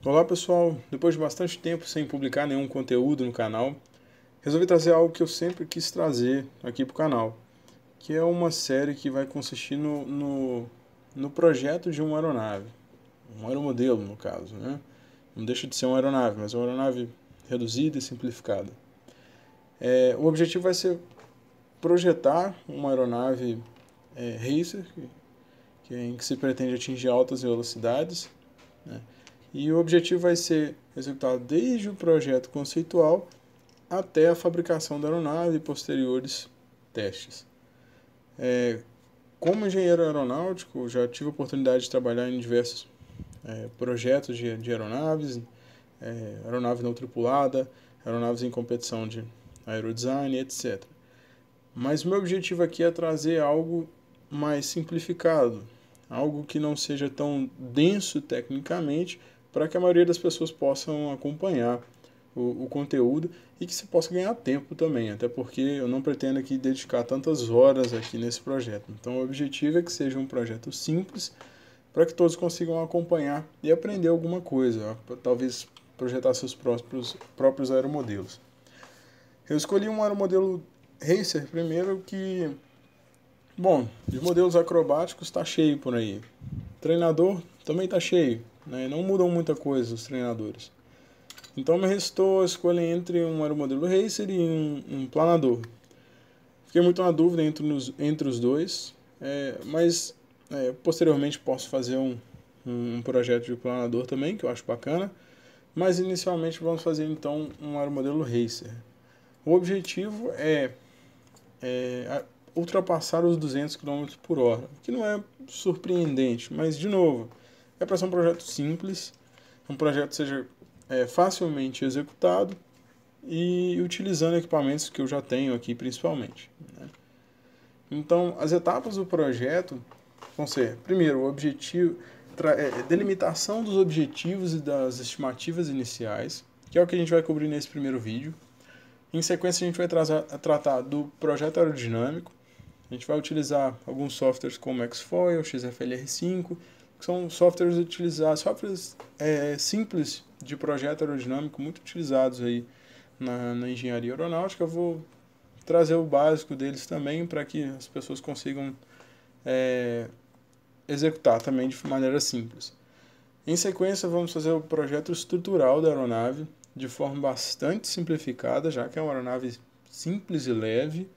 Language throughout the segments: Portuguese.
Olá pessoal, depois de bastante tempo sem publicar nenhum conteúdo no canal, resolvi trazer algo que eu sempre quis trazer aqui para o canal, que é uma série que vai consistir no projeto de uma aeronave, um aeromodelo no caso, né? Não deixa de ser uma aeronave, mas uma aeronave reduzida e simplificada. O objetivo vai ser projetar uma aeronave racer, em que se pretende atingir altas velocidades, né? E o objetivo vai ser executado desde o projeto conceitual até a fabricação da aeronave e posteriores testes. Como engenheiro aeronáutico, já tive a oportunidade de trabalhar em diversos projetos de aeronaves, aeronave não tripulada, aeronaves em competição de aerodesign, etc. Mas o meu objetivo aqui é trazer algo mais simplificado, algo que não seja tão denso tecnicamente, para que a maioria das pessoas possam acompanhar o conteúdo e que se possa ganhar tempo também, até porque eu não pretendo aqui dedicar tantas horas aqui nesse projeto. Então o objetivo é que seja um projeto simples, para que todos consigam acompanhar e aprender alguma coisa, talvez projetar seus próprios aeromodelos. Eu escolhi um aeromodelo Racer primeiro que, bom, de modelos acrobáticos está cheio por aí. Treinador também está cheio, né? Não mudam muita coisa os treinadores. Então me restou a escolha entre um aeromodelo Racer e um planador. Fiquei muito na dúvida entre os dois, mas posteriormente posso fazer um projeto de planador também, que eu acho bacana. Mas inicialmente vamos fazer então um aeromodelo Racer. O objetivo é ultrapassar os 200 km por hora, o que não é surpreendente, mas de novo, é para ser um projeto simples, um projeto que seja facilmente executado e utilizando equipamentos que eu já tenho aqui principalmente, né? Então, as etapas do projeto vão ser, primeiro, o objetivo, delimitação dos objetivos e das estimativas iniciais, que é o que a gente vai cobrir nesse primeiro vídeo. Em sequência, a gente vai tratar do projeto aerodinâmico. A gente vai utilizar alguns softwares como Xfoil, XFLR5, que são softwares simples de projeto aerodinâmico, muito utilizados aí na engenharia aeronáutica. Eu vou trazer o básico deles também para que as pessoas consigam executar também de maneira simples. Em sequência, vamos fazer o projeto estrutural da aeronave de forma bastante simplificada, já que é uma aeronave simples e leve.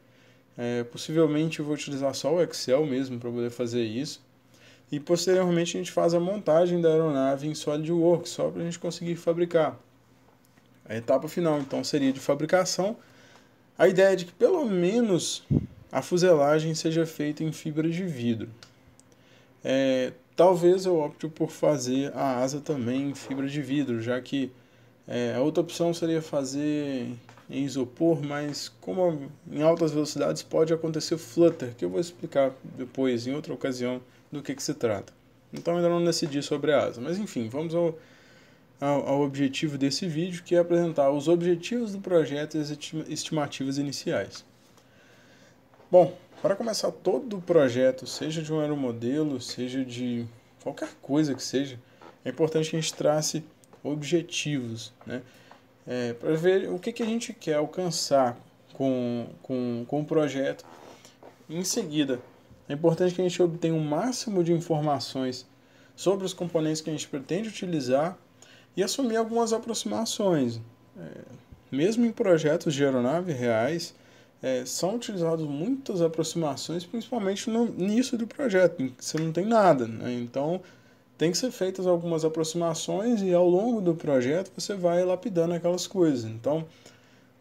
Possivelmente eu vou utilizar só o Excel mesmo para poder fazer isso. E posteriormente a gente faz a montagem da aeronave em SolidWorks, só para a gente conseguir fabricar. A etapa final então seria de fabricação. A ideia é de que pelo menos a fuselagem seja feita em fibra de vidro. Talvez eu opte por fazer a asa também em fibra de vidro, já que a outra opção seria fazer em isopor, mas como em altas velocidades pode acontecer flutter, que eu vou explicar depois, em outra ocasião, do que se trata. Então ainda não decidi sobre a asa, mas enfim, vamos ao objetivo desse vídeo, que é apresentar os objetivos do projeto e as estimativas iniciais. Bom, para começar todo o projeto, seja de um aeromodelo, seja de qualquer coisa que seja, é importante que a gente trace objetivos, né? Para ver o que a gente quer alcançar com o projeto. Em seguida, é importante que a gente obtenha o máximo de informações sobre os componentes que a gente pretende utilizar e assumir algumas aproximações. Mesmo em projetos de aeronave reais, são utilizadas muitas aproximações, principalmente no início do projeto, em que você não tem nada, né? Então, tem que ser feitas algumas aproximações e ao longo do projeto você vai lapidando aquelas coisas. Então,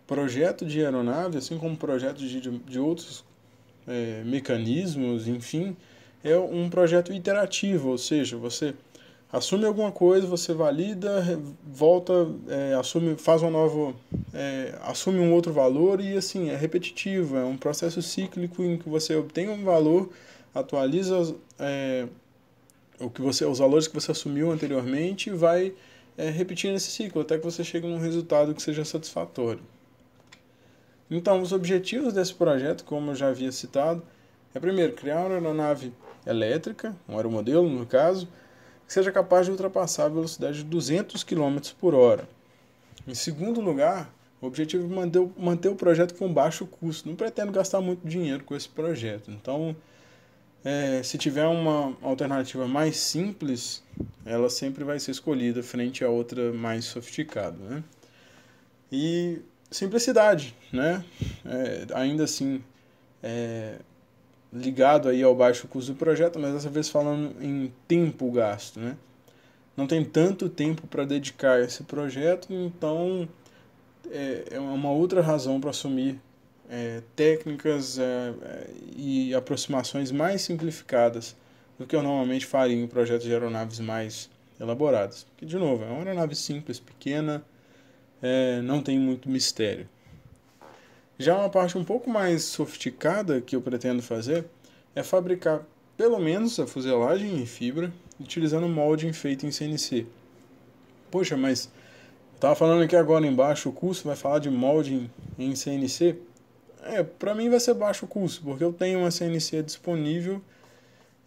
projeto de aeronave, assim como projeto de outros mecanismos, enfim, é um projeto iterativo, ou seja, você assume alguma coisa, você valida, volta, assume, faz uma nova, assume um outro valor e assim é repetitivo, é um processo cíclico em que você obtém um valor, atualiza os valores que você assumiu anteriormente e vai repetindo esse ciclo até que você chegue num resultado que seja satisfatório. Então, os objetivos desse projeto, como eu já havia citado, primeiro, criar uma aeronave elétrica, um aeromodelo no caso, que seja capaz de ultrapassar a velocidade de 200 km por hora. Em segundo lugar, o objetivo é manter o projeto com baixo custo. Não pretendo gastar muito dinheiro com esse projeto. Então, se tiver uma alternativa mais simples, ela sempre vai ser escolhida frente a outra mais sofisticada, né? E simplicidade, né? Ainda assim, ligado aí ao baixo custo do projeto, mas dessa vez falando em tempo gasto, né? Não tem tanto tempo para dedicar a esse projeto, então é uma outra razão para assumir técnicas e aproximações mais simplificadas do que eu normalmente faria em projetos de aeronaves mais elaboradas. Porque, de novo, é uma aeronave simples, pequena, não tem muito mistério. Já uma parte um pouco mais sofisticada que eu pretendo fazer é fabricar pelo menos a fuselagem em fibra, utilizando molding feito em CNC. Poxa, mas eu estava falando aqui agora em baixo custo, vai falar de molding em CNC? Para mim vai ser baixo custo, porque eu tenho uma CNC disponível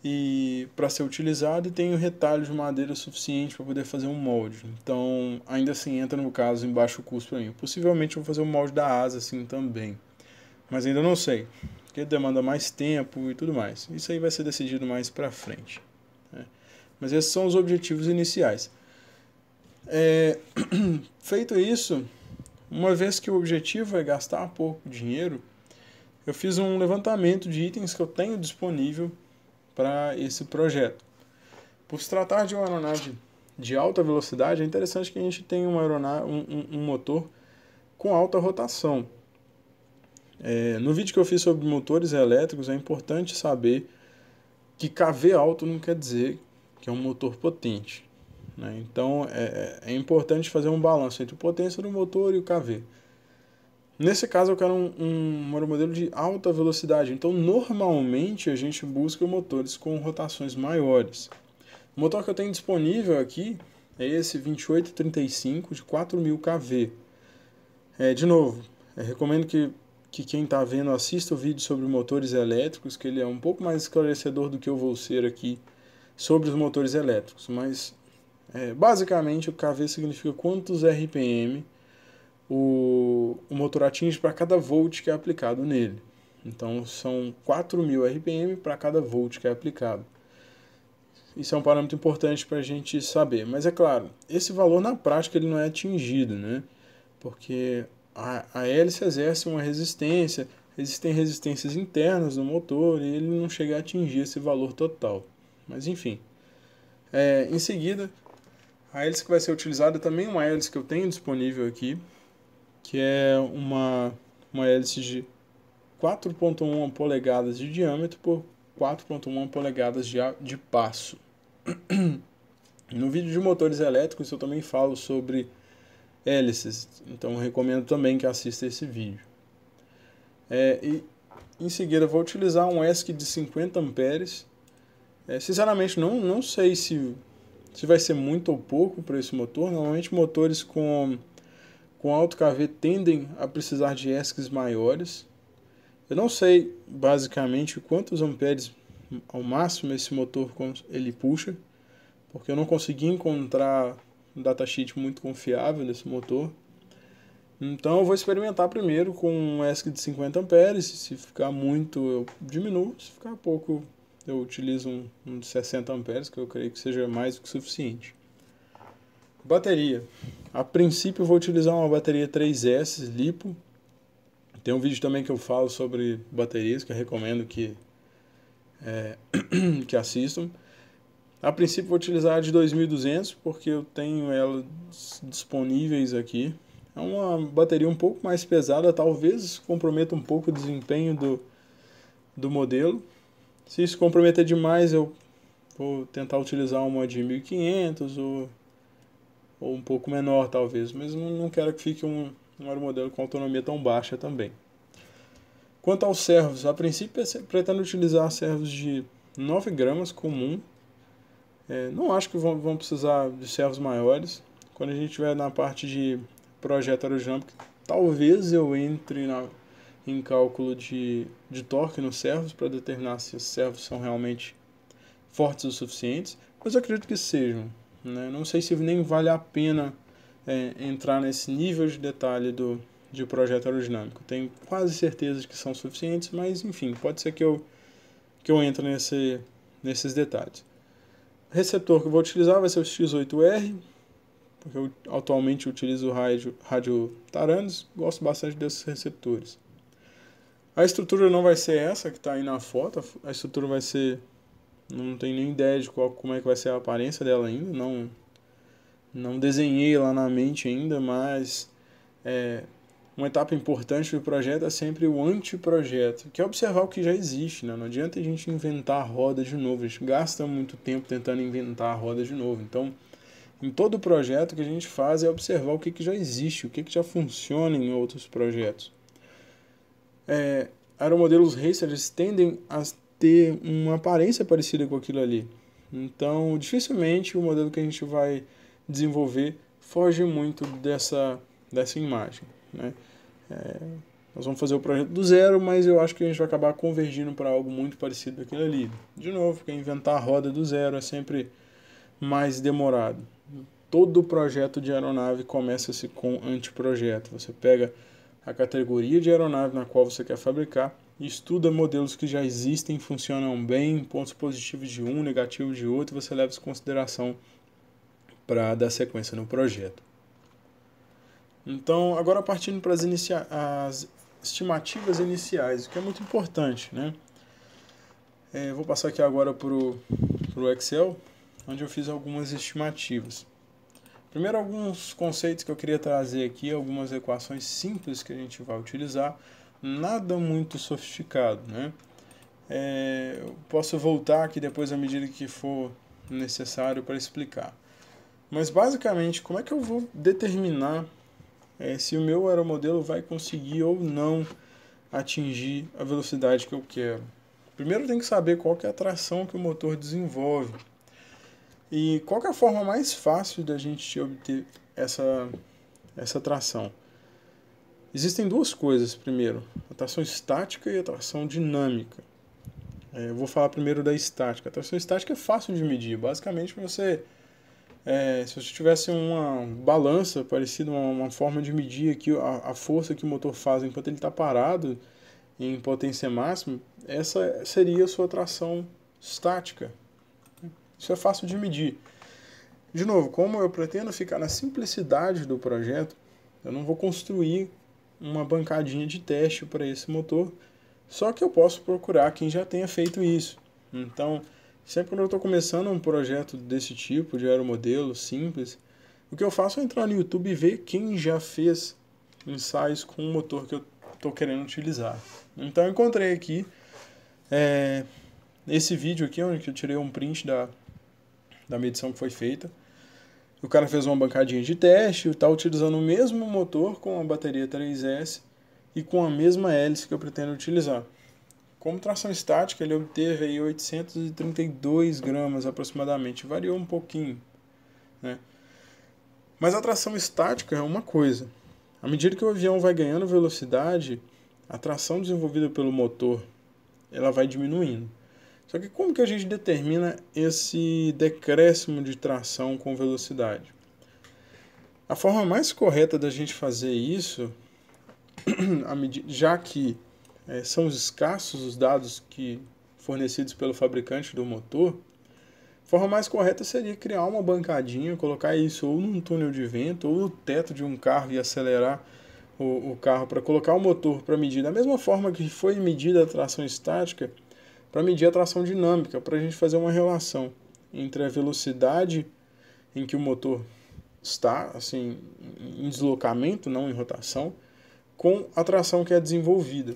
e para ser utilizado e tenho retalhos de madeira suficiente para poder fazer um molde. Então, ainda assim entra no caso em baixo custo para mim. Possivelmente eu vou fazer o molde da asa assim também, mas ainda não sei, porque demanda mais tempo e tudo mais. Isso aí vai ser decidido mais para frente, né? Mas esses são os objetivos iniciais. Feito isso, uma vez que o objetivo é gastar pouco dinheiro, eu fiz um levantamento de itens que eu tenho disponível para esse projeto. Por se tratar de uma aeronave de alta velocidade, é interessante que a gente tenha uma aeronave, um motor com alta rotação. No vídeo que eu fiz sobre motores elétricos, é importante saber que KV alto não quer dizer que é um motor potente, né? Então é importante fazer um balanço entre a potência do motor e o KV. Nesse caso eu quero um aeromodelo de alta velocidade, então normalmente a gente busca motores com rotações maiores. O motor que eu tenho disponível aqui é esse 2835 de 4000 kV. De novo, recomendo que quem está vendo assista o vídeo sobre motores elétricos, que ele é um pouco mais esclarecedor do que eu vou ser aqui sobre os motores elétricos, mas basicamente o KV significa quantos RPM o motor atinge para cada volt que é aplicado nele. Então são 4000 RPM para cada volt que é aplicado. Isso é um parâmetro importante para a gente saber. Mas é claro, esse valor na prática ele não é atingido, né? Porque a hélice exerce uma resistência, existem resistências internas no motor e ele não chega a atingir esse valor total. Mas enfim. Em seguida, a hélice que vai ser utilizada também é uma hélice que eu tenho disponível aqui, que é uma hélice de 4,1 polegadas de diâmetro por 4,1 polegadas de passo. No vídeo de motores elétricos eu também falo sobre hélices, então eu recomendo também que assista esse vídeo. E em seguida eu vou utilizar um ESC de 50 amperes. Sinceramente não sei se vai ser muito ou pouco para esse motor. Normalmente motores com alto KV tendem a precisar de ESCs maiores. Eu não sei basicamente quantos amperes ao máximo esse motor ele puxa, porque eu não consegui encontrar um datasheet muito confiável desse motor. Então eu vou experimentar primeiro com um ESC de 50 amperes, se ficar muito eu diminuo, se ficar pouco eu utilizo um de 60 amperes, que eu creio que seja mais do que suficiente. Bateria. A princípio eu vou utilizar uma bateria 3S LiPo. Tem um vídeo também que eu falo sobre baterias, que eu recomendo que assistam. A princípio vou utilizar a de 2200, porque eu tenho elas disponíveis aqui. É uma bateria um pouco mais pesada, talvez comprometa um pouco o desempenho do modelo. Se isso comprometer demais, eu vou tentar utilizar uma de 1500 ou um pouco menor talvez, mas não quero que fique um aeromodelo com autonomia tão baixa também. Quanto aos servos, a princípio pretendo utilizar servos de 9 gramas comum. Não acho que vão precisar de servos maiores. Quando a gente estiver na parte de projeto aerodinâmico, talvez eu entre em cálculo de torque nos servos para determinar se os servos são realmente fortes o suficientes. mas eu acredito que sejam, né? Não sei se nem vale a pena entrar nesse nível de detalhe de projeto aerodinâmico. Tenho quase certeza de que são suficientes, mas enfim, pode ser que eu entre nesses detalhes. O receptor que eu vou utilizar vai ser o X8R, porque eu atualmente utilizo o rádio Taranis, gosto bastante desses receptores. A estrutura não vai ser essa que está aí na foto, a estrutura vai ser, não tenho nem ideia de como é que vai ser a aparência dela ainda, não desenhei lá na mente ainda, mas uma etapa importante do projeto é sempre o anteprojeto, que é observar o que já existe, né? Não adianta a gente inventar a roda de novo, a gente gasta muito tempo tentando inventar a roda de novo. Então, em todo projeto, o que a gente faz é observar o que já existe, o que já funciona em outros projetos. Aeromodelos racer, eles tendem a ter uma aparência parecida com aquilo ali. Então, dificilmente o modelo que a gente vai desenvolver foge muito dessa imagem, né? Nós vamos fazer o projeto do zero, mas eu acho que a gente vai acabar convergindo para algo muito parecido com aquilo ali. De novo, porque inventar a roda do zero é sempre mais demorado. Todo projeto de aeronave começa-se com anteprojeto. Você pega a categoria de aeronave na qual você quer fabricar e estuda modelos que já existem, funcionam bem, pontos positivos de um, negativos de outro, você leva isso em consideração para dar sequência no projeto. Então, agora partindo para as estimativas iniciais, o que é muito importante, né? Vou passar aqui agora para o Excel, onde eu fiz algumas estimativas. Primeiro, alguns conceitos que eu queria trazer aqui, algumas equações simples que a gente vai utilizar, nada muito sofisticado, né? Eu posso voltar aqui depois à medida que for necessário para explicar. Mas basicamente, como é que eu vou determinar se o meu aeromodelo vai conseguir ou não atingir a velocidade que eu quero? Primeiro tem que saber qual que é a tração que o motor desenvolve. E qual que é a forma mais fácil da gente obter essa tração? Existem duas coisas, primeiro, a tração estática e a tração dinâmica. Eu vou falar primeiro da estática. A tração estática é fácil de medir. Basicamente, se você tivesse uma balança parecida, uma forma de medir aqui a força que o motor faz enquanto ele está parado em potência máxima, essa seria a sua tração estática. Isso é fácil de medir. De novo, como eu pretendo ficar na simplicidade do projeto, eu não vou construir uma bancadinha de teste para esse motor, só que eu posso procurar quem já tenha feito isso. Então, sempre quando eu estou começando um projeto desse tipo, de aeromodelo simples, o que eu faço é entrar no YouTube e ver quem já fez ensaios com o motor que eu estou querendo utilizar. Então, eu encontrei aqui esse vídeo aqui, onde eu tirei um print da medição que foi feita. O cara fez uma bancadinha de teste e está utilizando o mesmo motor com a bateria 3S e com a mesma hélice que eu pretendo utilizar. Como tração estática, ele obteve aí 832 gramas aproximadamente, variou um pouquinho, né? Mas a tração estática é uma coisa. À medida que o avião vai ganhando velocidade, a tração desenvolvida pelo motor ela vai diminuindo. Só que como que a gente determina esse decréscimo de tração com velocidade? A forma mais correta da gente fazer isso, já que são escassos os dados fornecidos pelo fabricante do motor, a forma mais correta seria criar uma bancadinha, colocar isso ou num túnel de vento ou no teto de um carro e acelerar o carro para colocar o motor para medir. Da mesma forma que foi medida a tração estática, para medir a tração dinâmica, para a gente fazer uma relação entre a velocidade em que o motor está, assim, em deslocamento, não em rotação, com a tração que é desenvolvida.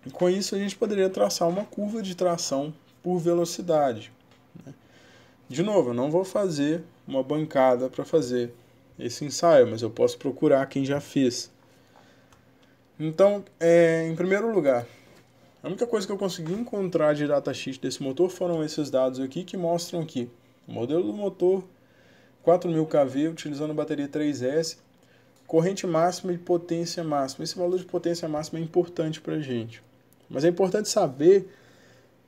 E com isso a gente poderia traçar uma curva de tração por velocidade, né? De novo, eu não vou fazer uma bancada para fazer esse ensaio, mas eu posso procurar quem já fez. Então, em primeiro lugar, a única coisa que eu consegui encontrar de datasheet desse motor foram esses dados aqui que mostram aqui o modelo do motor 4000 kV utilizando bateria 3S, corrente máxima e potência máxima. Esse valor de potência máxima é importante para a gente. Mas é importante saber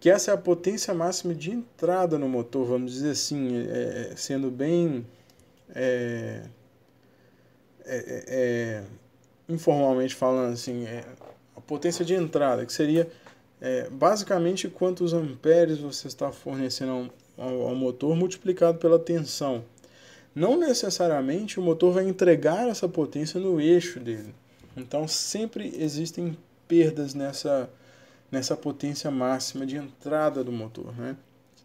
que essa é a potência máxima de entrada no motor, vamos dizer assim, sendo bem informalmente falando assim, a potência de entrada, que seria basicamente quantos amperes você está fornecendo ao motor multiplicado pela tensão. Não necessariamente o motor vai entregar essa potência no eixo dele. Então sempre existem perdas nessa potência máxima de entrada do motor, né?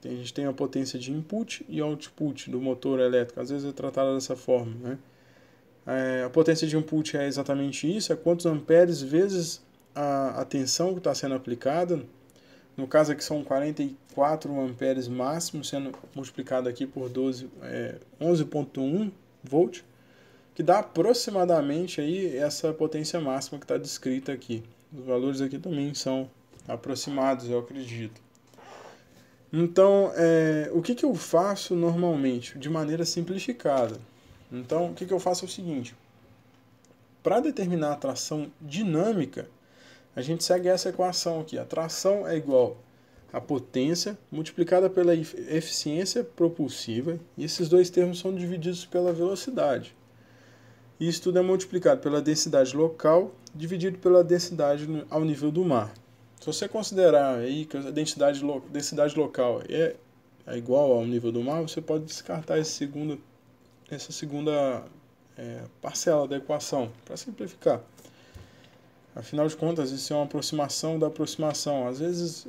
A gente tem a potência de input e output do motor elétrico, às vezes é tratada dessa forma, né? A potência de input é exatamente isso, é quantos amperes vezes a tensão que está sendo aplicada. No caso aqui são 44 amperes máximo, sendo multiplicado aqui por 11.1 volt, que dá aproximadamente aí essa potência máxima que está descrita aqui. Os valores aqui também são aproximados, eu acredito. Então, o que eu faço normalmente? De maneira simplificada. Então, o que eu faço é o seguinte. Para determinar a tração dinâmica, a gente segue essa equação aqui. A tração é igual a potência multiplicada pela eficiência propulsiva, e esses dois termos são divididos pela velocidade. Isso tudo é multiplicado pela densidade local, dividido pela densidade ao nível do mar. Se você considerar aí que a densidade local é igual ao nível do mar, você pode descartar essa segunda parcela da equação, para simplificar. Afinal de contas, isso é uma aproximação da aproximação. Às vezes,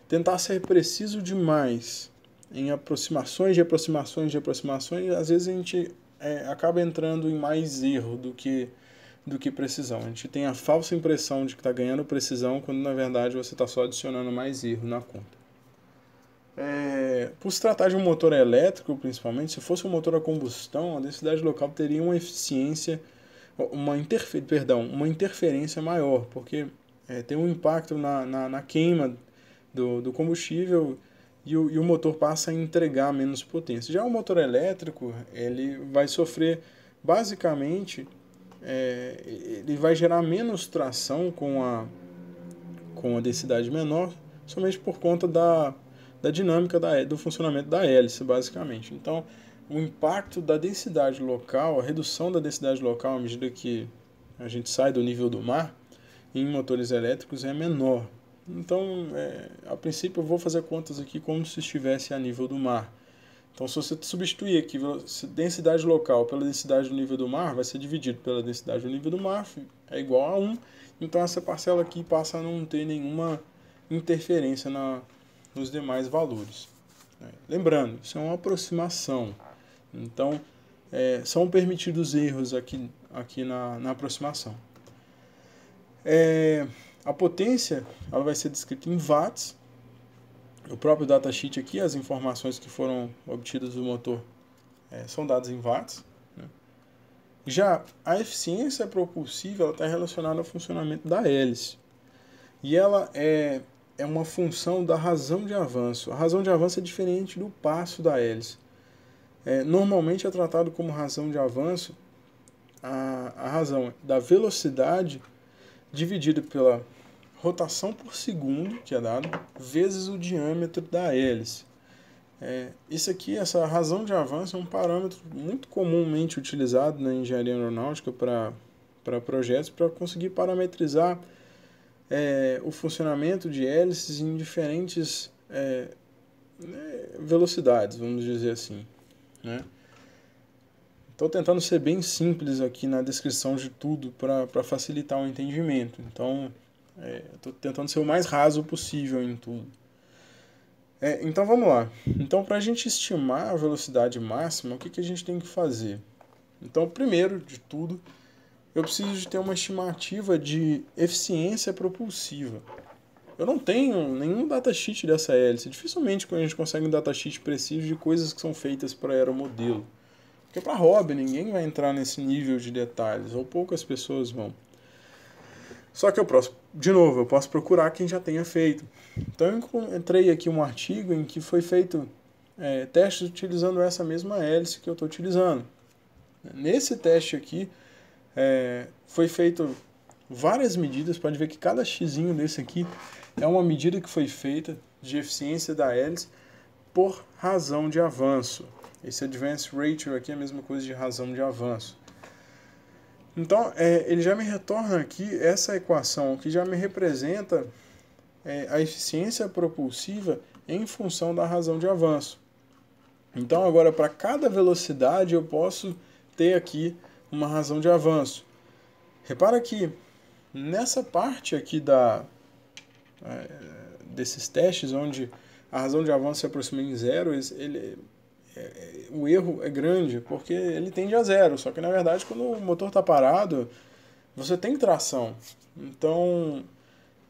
tentar ser preciso demais em aproximações de aproximações de aproximações, às vezes a gente acaba entrando em mais erro do que precisão. A gente tem a falsa impressão de que está ganhando precisão, quando na verdade você está só adicionando mais erro na conta. Por se tratar de um motor elétrico, principalmente, se fosse um motor a combustão, a densidade local teria uma eficiência, uma interferência maior, porque tem um impacto na queima do combustível e o motor passa a entregar menos potência. Já o motor elétrico, ele vai sofrer, basicamente, ele vai gerar menos tração com a densidade menor, somente por conta da dinâmica do funcionamento da hélice, basicamente. Então, o impacto da densidade local, a redução da densidade local à medida que a gente sai do nível do mar, em motores elétricos é menor. Então, a princípio eu vou fazer contas aqui como se estivesse a nível do mar. Então, se você substituir aqui densidade local pela densidade do nível do mar, vai ser dividido pela densidade do nível do mar, é igual a 1. Então, essa parcela aqui passa a não ter nenhuma interferência nos demais valores. Lembrando, isso é uma aproximação. Então, são permitidos erros aqui na aproximação. A potência ela vai ser descrita em watts. O próprio datasheet aqui, as informações que foram obtidas do motor são dadas em watts. Né? Já a eficiência propulsiva está relacionada ao funcionamento da hélice. E ela é uma função da razão de avanço. A razão de avanço é diferente do passo da hélice. Normalmente é tratado como razão de avanço a razão da velocidade dividida pela rotação por segundo, que é dado, vezes o diâmetro da hélice. Isso aqui, essa razão de avanço, é um parâmetro muito comumente utilizado na engenharia aeronáutica para projetos, para conseguir parametrizar o funcionamento de hélices em diferentes velocidades, vamos dizer assim. Estou tentando ser bem simples aqui na descrição de tudo para facilitar o entendimento. Então, estou tentando ser o mais raso possível em tudo. Então, vamos lá. Então, para a gente estimar a velocidade máxima, o que a gente tem que fazer? Então, primeiro de tudo, eu preciso de ter uma estimativa de eficiência propulsiva. Eu não tenho nenhum datasheet dessa hélice. Dificilmente a gente consegue um datasheet preciso de coisas que são feitas para aeromodelo. Porque para hobby ninguém vai entrar nesse nível de detalhes, ou poucas pessoas vão. Só que eu posso procurar quem já tenha feito. Então eu encontrei aqui um artigo em que foi feito testes utilizando essa mesma hélice que eu estou utilizando. Nesse teste aqui, foi feito várias medidas. Pode ver que cada xizinho desse aqui é uma medida que foi feita de eficiência da hélice por razão de avanço. Esse advance ratio aqui é a mesma coisa de razão de avanço. Então, ele já me retorna aqui essa equação que já me representa a eficiência propulsiva em função da razão de avanço. Então, agora, para cada velocidade, eu posso ter aqui uma razão de avanço. Repara que nessa parte aqui desses testes, onde a razão de avanço se aproxima em zero, o erro é grande, porque ele tende a zero. Só que, na verdade, quando o motor está parado, você tem tração.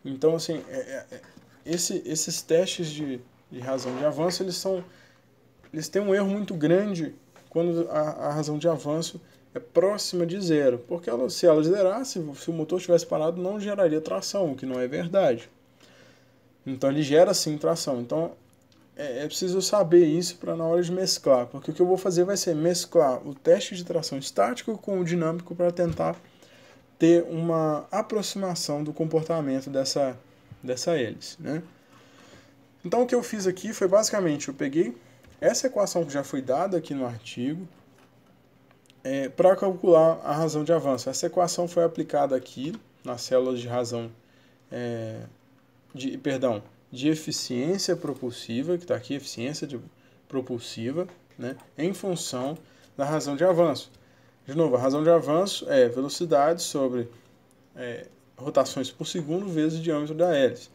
Então assim, esses testes de razão de avanço, eles têm um erro muito grande quando a razão de avanço é próxima de zero. Porque se ela zerasse, se o motor estivesse parado, não geraria tração, o que não é verdade. Então ele gera sim tração. Então é preciso saber isso para na hora de mesclar. Porque o que eu vou fazer vai ser mesclar o teste de tração estático com o dinâmico para tentar ter uma aproximação do comportamento dessa hélice, né? Então o que eu fiz aqui foi basicamente, eu peguei essa equação que já foi dada aqui no artigo para calcular a razão de avanço. Essa equação foi aplicada aqui nas células de razão de eficiência propulsiva, que está aqui, eficiência propulsiva, né, em função da razão de avanço. De novo, a razão de avanço é velocidade sobre rotações por segundo vezes o diâmetro da hélice.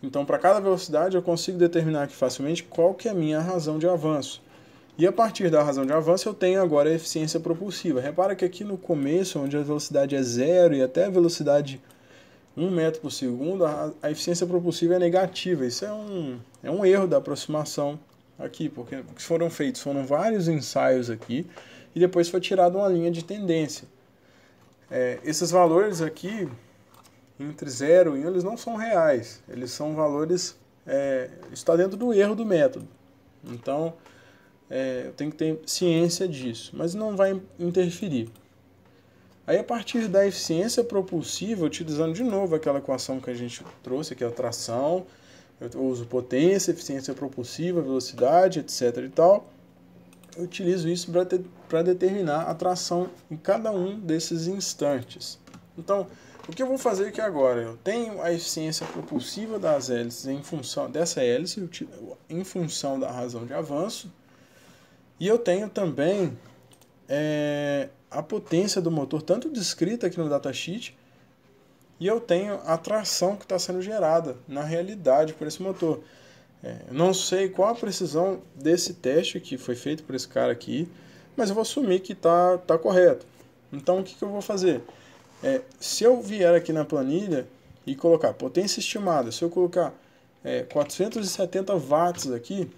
Então, para cada velocidade, eu consigo determinar aqui facilmente qual que é a minha razão de avanço. E a partir da razão de avanço, eu tenho agora a eficiência propulsiva. Repara que aqui no começo, onde a velocidade é zero e até a velocidade 1 metro por segundo, a eficiência propulsiva é negativa. Isso é um erro da aproximação aqui, porque o que foram vários ensaios aqui, e depois foi tirada uma linha de tendência. Esses valores aqui, entre 0 e 1, eles não são reais. Eles são valores... está dentro do erro do método. Então, eu tenho que ter ciência disso, mas não vai interferir. Aí, a partir da eficiência propulsiva, utilizando de novo aquela equação que a gente trouxe, que é a tração, eu uso potência, eficiência propulsiva, velocidade, etc. e tal, eu utilizo isso para determinar a tração em cada um desses instantes. Então, o que eu vou fazer aqui agora? Eu tenho a eficiência propulsiva das hélices em função dessa hélice, em função da razão de avanço, e eu tenho também a potência do motor, tanto descrita aqui no datasheet, e eu tenho a tração que está sendo gerada na realidade por esse motor. Não sei qual a precisão desse teste que foi feito por esse cara aqui, mas eu vou assumir que está correto. Então o que eu vou fazer? Se eu vier aqui na planilha e colocar potência estimada, se eu colocar 470 watts aqui,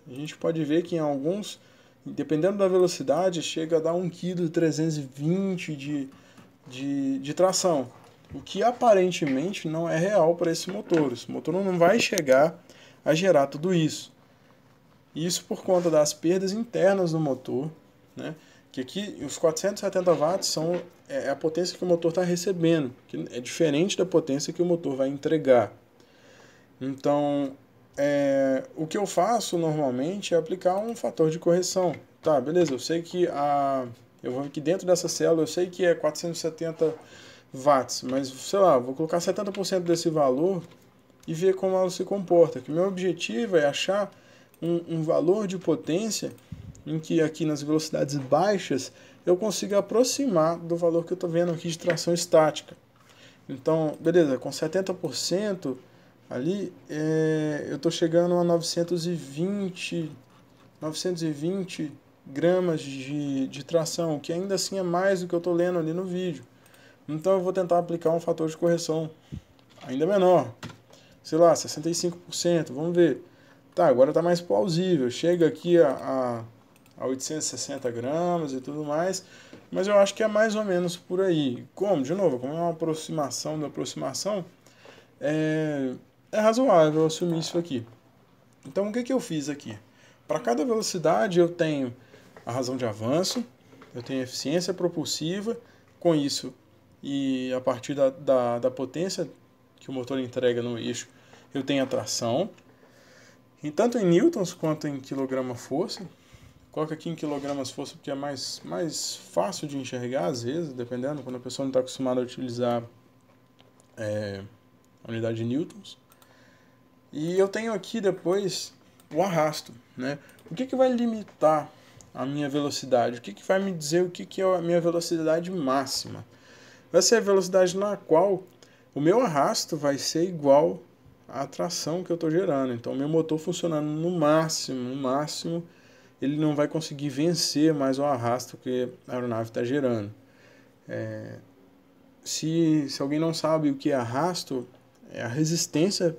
a gente pode ver que em alguns, dependendo da velocidade, chega a dar 1,320 kg de tração. O que aparentemente não é real para esse motor. Esse motor não vai chegar a gerar tudo isso. Isso por conta das perdas internas do motor, né? Que aqui os 470 watts são a potência que o motor está recebendo, que é diferente da potência que o motor vai entregar. Então, o que eu faço normalmente é aplicar um fator de correção. Tá, beleza, eu sei que eu vou aqui dentro dessa célula, eu sei que é 470 watts, mas sei lá, vou colocar 70% desse valor e ver como ela se comporta. Que meu objetivo é achar um valor de potência em que aqui nas velocidades baixas eu consiga aproximar do valor que eu estou vendo aqui de tração estática. Então, beleza, com 70% ali eu estou chegando a 920 gramas de tração, que ainda assim é mais do que eu estou lendo ali no vídeo. Então eu vou tentar aplicar um fator de correção ainda menor, sei lá, 65%, vamos ver. Tá, agora está mais plausível, chega aqui a 860 gramas e tudo mais, mas eu acho que é mais ou menos por aí. De novo, como é uma aproximação da aproximação, é razoável assumir isso aqui. Então o que eu fiz aqui? Para cada velocidade eu tenho a razão de avanço, eu tenho a eficiência propulsiva, com isso, e a partir da potência que o motor entrega no eixo, eu tenho a tração. tanto em newtons quanto em quilograma-força. Coloca aqui em quilogramas-força porque é mais fácil de enxergar, às vezes, dependendo, quando a pessoa não está acostumada a utilizar a unidade de newtons. E eu tenho aqui depois o arrasto, né? O que vai limitar a minha velocidade? O que vai me dizer o que é a minha velocidade máxima? Vai ser a velocidade na qual o meu arrasto vai ser igual à tração que eu estou gerando. Então, o meu motor funcionando no máximo, ele não vai conseguir vencer mais o arrasto que a aeronave está gerando. Se alguém não sabe o que é arrasto, é a resistência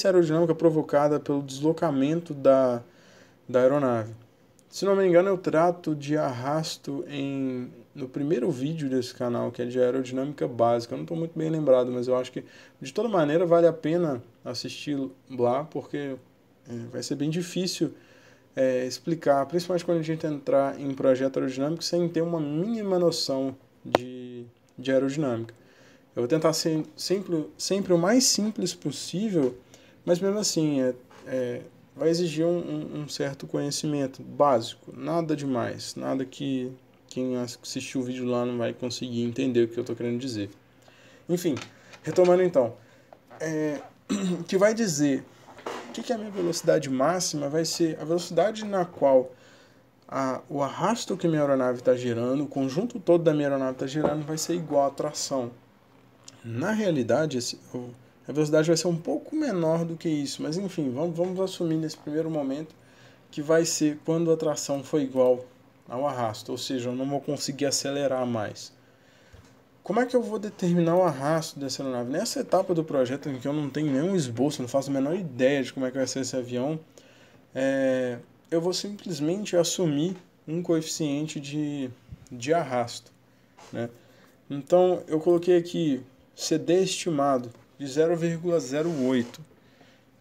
aerodinâmica provocada pelo deslocamento da aeronave. Se não me engano, eu trato de arrasto no primeiro vídeo desse canal, que é de aerodinâmica básica. Eu não estou muito bem lembrado, mas eu acho que de toda maneira vale a pena assistir lá, porque vai ser bem difícil explicar, principalmente quando a gente entrar em projeto aerodinâmico sem ter uma mínima noção de aerodinâmica. Eu vou tentar ser sempre o mais simples possível, mas mesmo assim vai exigir um certo conhecimento básico, nada demais, nada que quem assistiu o vídeo lá não vai conseguir entender o que eu estou querendo dizer. Enfim, retomando então, o que vai dizer o que é a minha velocidade máxima vai ser a velocidade na qual o arrasto que minha aeronave está gerando, o conjunto todo da minha aeronave está gerando, vai ser igual à tração. Na realidade, a velocidade vai ser um pouco menor do que isso, mas enfim, vamos assumir nesse primeiro momento que vai ser quando a tração for igual ao arrasto, ou seja, eu não vou conseguir acelerar mais. Como é que eu vou determinar o arrasto dessa aeronave? Nessa etapa do projeto em que eu não tenho nenhum esboço, não faço a menor ideia de como é que vai ser esse avião, eu vou simplesmente assumir um coeficiente de arrasto, né? Então, eu coloquei aqui CD estimado de 0,08.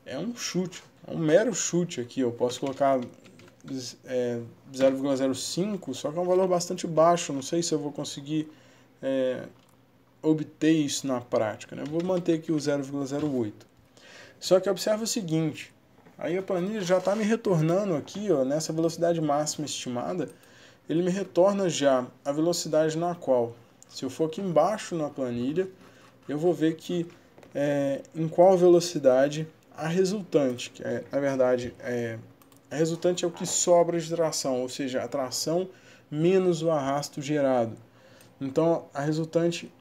É um chute, é um mero chute aqui. Eu posso colocar 0,05, só que é um valor bastante baixo. Não sei se eu vou conseguir obter isso na prática, né? Eu vou manter aqui o 0,08. Só que observa o seguinte, aí a planilha já está me retornando aqui, ó, nessa velocidade máxima estimada, ele me retorna já a velocidade na qual, se eu for aqui embaixo na planilha, eu vou ver que em qual velocidade a resultante, que na verdade a resultante é o que sobra de tração, ou seja, a tração menos o arrasto gerado. Então a resultante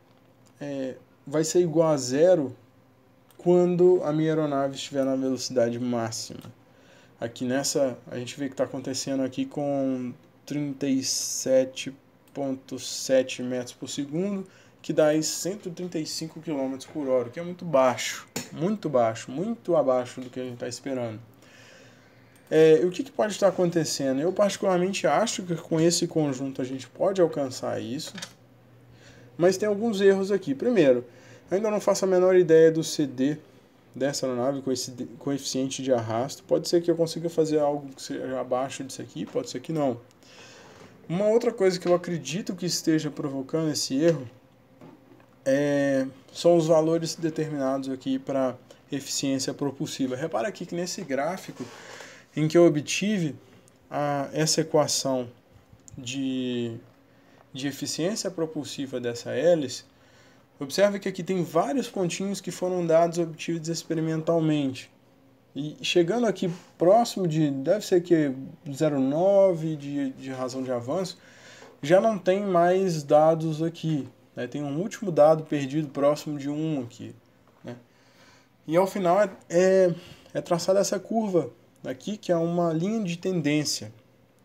vai ser igual a zero quando a minha aeronave estiver na velocidade máxima. Aqui nessa, a gente vê que está acontecendo aqui com 37,7 metros por segundo, que dá aí 135 km por hora, que é muito baixo, muito abaixo do que a gente está esperando. O que pode estar acontecendo? Eu particularmente acho que com esse conjunto a gente pode alcançar isso, mas tem alguns erros aqui. Primeiro, ainda não faço a menor ideia do CD dessa aeronave com esse coeficiente de arrasto. Pode ser que eu consiga fazer algo que seja abaixo disso aqui, pode ser que não. Uma outra coisa que eu acredito que esteja provocando esse erro são os valores determinados aqui para eficiência propulsiva. Repara aqui que nesse gráfico em que eu obtive essa equação de eficiência propulsiva dessa hélice, observe que aqui tem vários pontinhos que foram dados obtidos experimentalmente. E chegando aqui próximo deve ser que 0,9 de razão de avanço, já não tem mais dados aqui, né? Tem um último dado perdido próximo de 1 aqui, né? E ao final é traçada essa curva aqui, que é uma linha de tendência.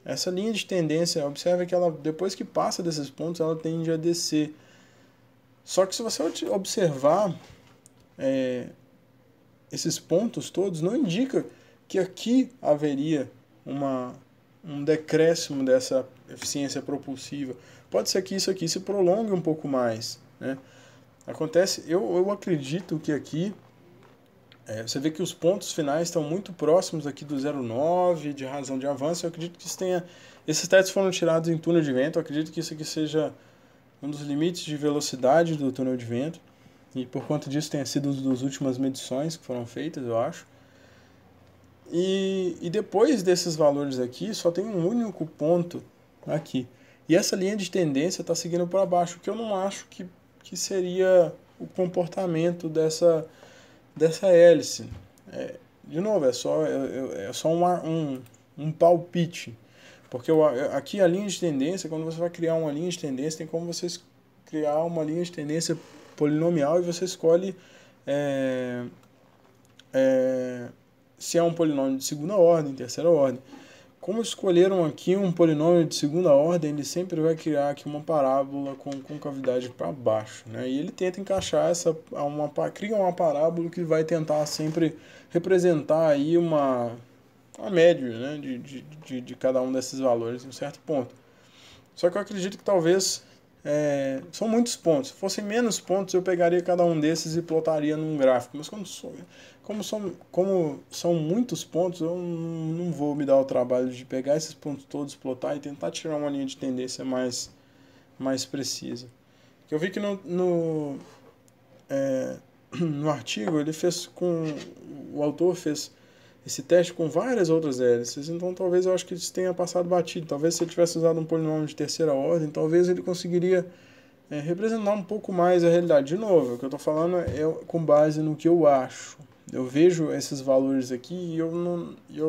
Essa linha de tendência, observe que ela, depois que passa desses pontos, ela tende a descer. Só que se você observar esses pontos todos, não indica que aqui haveria um decréscimo dessa eficiência propulsiva. Pode ser que isso aqui se prolongue um pouco mais, né? Acontece, eu acredito que aqui, você vê que os pontos finais estão muito próximos aqui do 0,9 de razão de avanço. Eu acredito que esses testes foram tirados em túnel de vento. Eu acredito que isso aqui seja um dos limites de velocidade do túnel de vento. E por conta disso tenha sido das últimas medições que foram feitas, eu acho. E depois desses valores aqui, só tem um único ponto aqui. E essa linha de tendência está seguindo para baixo, o que eu não acho que seria o comportamento dessa hélice. De novo, é só um palpite. Porque aqui a linha de tendência, quando você vai criar uma linha de tendência, tem como você criar uma linha de tendência polinomial e você escolhe se é um polinômio de segunda ordem, terceira ordem. Como escolheram aqui um polinômio de segunda ordem, ele sempre vai criar aqui uma parábola com cavidade para baixo, né? E ele tenta encaixar cria uma parábola que vai tentar sempre representar aí uma média, né, de cada um desses valores em um certo ponto. Só que eu acredito que talvez são muitos pontos. Se fossem menos pontos, eu pegaria cada um desses e plotaria num gráfico. Mas como são muitos pontos, eu não vou me dar o trabalho de pegar esses pontos todos, plotar e tentar tirar uma linha de tendência mais precisa. Eu vi que no artigo o autor fez esse teste com várias outras hélices, então talvez eu acho que isso tenha passado batido. Talvez se ele tivesse usado um polinômio de terceira ordem, talvez ele conseguiria representar um pouco mais a realidade. De novo, o que eu estou falando é com base no que eu acho. Eu vejo esses valores aqui e eu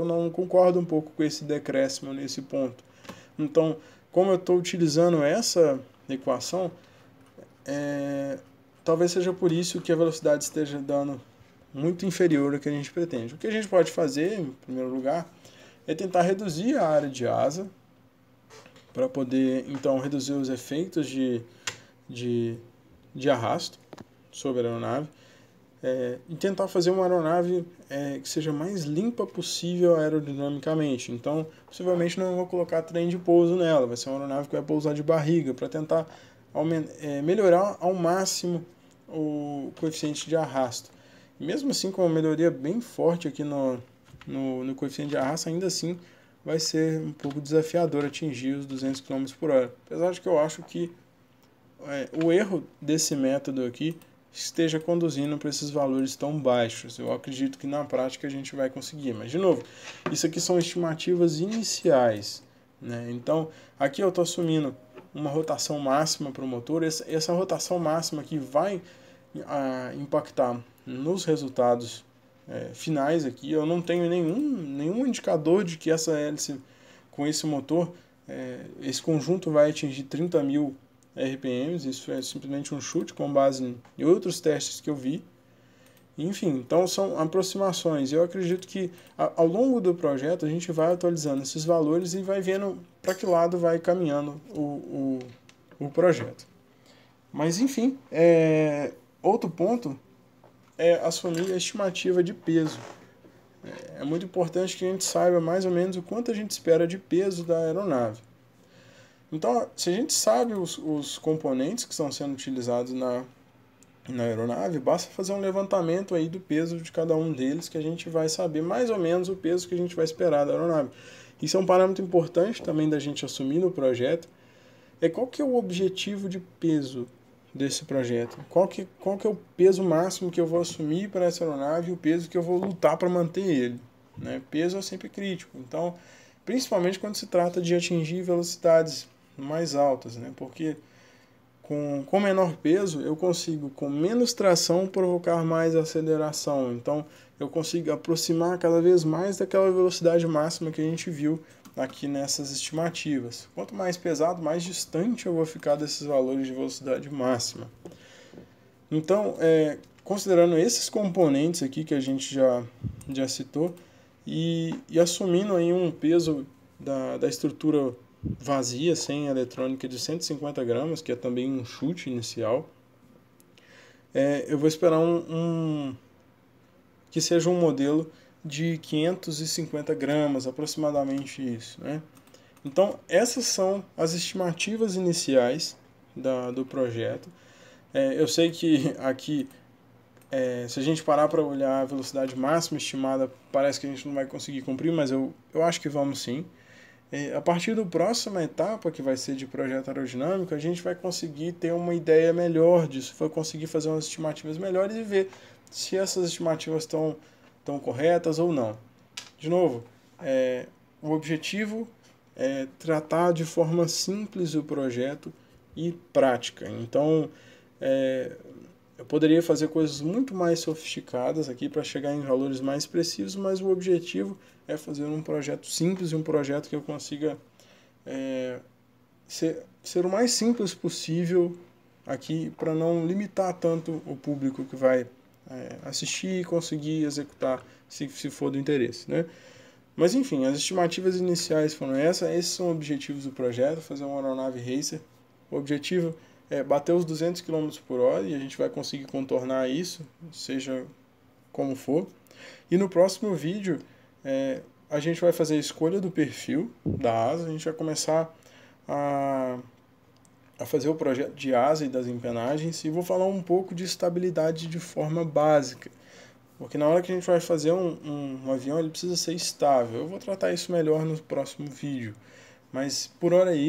não concordo um pouco com esse decréscimo nesse ponto. Então, como eu estou utilizando essa equação, talvez seja por isso que a velocidade esteja dando muito inferior ao que a gente pretende. O que a gente pode fazer, em primeiro lugar, é tentar reduzir a área de asa para poder, então, reduzir os efeitos de arrasto sobre a aeronave e tentar fazer uma aeronave que seja mais limpa possível aerodinamicamente. Então, possivelmente não vou colocar trem de pouso nela, vai ser uma aeronave que vai pousar de barriga para tentar melhorar ao máximo o coeficiente de arrasto. Mesmo assim, com uma melhoria bem forte aqui no coeficiente de arrasto, ainda assim vai ser um pouco desafiador atingir os 200 km por hora. Apesar de que eu acho que o erro desse método aqui esteja conduzindo para esses valores tão baixos. Eu acredito que na prática a gente vai conseguir. Mas, de novo, isso aqui são estimativas iniciais, né? Então, aqui eu estou assumindo uma rotação máxima para o motor. Essa rotação máxima aqui vai impactar nos resultados finais aqui. Eu não tenho nenhum indicador de que essa hélice com esse motor, esse conjunto vai atingir 30.000 RPMs. Isso é simplesmente um chute com base em outros testes que eu vi. Enfim, então são aproximações. Eu acredito que ao longo do projeto a gente vai atualizando esses valores e vai vendo para que lado vai caminhando o projeto. Mas enfim, outro ponto é assumir a estimativa de peso. É muito importante que a gente saiba mais ou menos o quanto a gente espera de peso da aeronave. Então, se a gente sabe os componentes que estão sendo utilizados na aeronave, basta fazer um levantamento aí do peso de cada um deles, que a gente vai saber mais ou menos o peso que a gente vai esperar da aeronave. Isso é um parâmetro importante também da gente assumir no projeto. Qual que é o objetivo de peso desse projeto? Qual que é o peso máximo que eu vou assumir para essa aeronave e o peso que eu vou lutar para manter ele, né? Peso é sempre crítico. Então, principalmente quando se trata de atingir velocidades mais altas, né? Porque com menor peso eu consigo, com menos tração, provocar mais aceleração. Então eu consigo aproximar cada vez mais daquela velocidade máxima que a gente viu aqui nessas estimativas. Quanto mais pesado, mais distante eu vou ficar desses valores de velocidade máxima. Então, considerando esses componentes aqui que a gente já citou e assumindo aí um peso da estrutura vazia, sem eletrônica, de 150 gramas, que é também um chute inicial, eu vou esperar que seja um modelo de 550 gramas, aproximadamente isso, né? Então, essas são as estimativas iniciais do projeto. Eu sei que aqui, se a gente parar para olhar a velocidade máxima estimada, parece que a gente não vai conseguir cumprir, mas eu acho que vamos sim. A partir da próxima etapa, que vai ser de projeto aerodinâmico, a gente vai conseguir ter uma ideia melhor disso, vai conseguir fazer umas estimativas melhores e ver se essas estimativas estão corretas ou não. De novo, o objetivo é tratar de forma simples o projeto e prática. Então, eu poderia fazer coisas muito mais sofisticadas aqui para chegar em valores mais precisos, mas o objetivo é fazer um projeto simples e um projeto que eu consiga ser o mais simples possível aqui para não limitar tanto o público que vai assistir e conseguir executar se for do interesse, né? Mas enfim, as estimativas iniciais foram esses são os objetivos do projeto, fazer uma aeronave racer. O objetivo é bater os 200 km por hora e a gente vai conseguir contornar isso, seja como for. E no próximo vídeo a gente vai fazer a escolha do perfil da asa, a gente vai começar a fazer o projeto de asa e das empenagens e vou falar um pouco de estabilidade de forma básica. Porque na hora que a gente vai fazer um avião, ele precisa ser estável. Eu vou tratar isso melhor no próximo vídeo. Mas por hora é isso.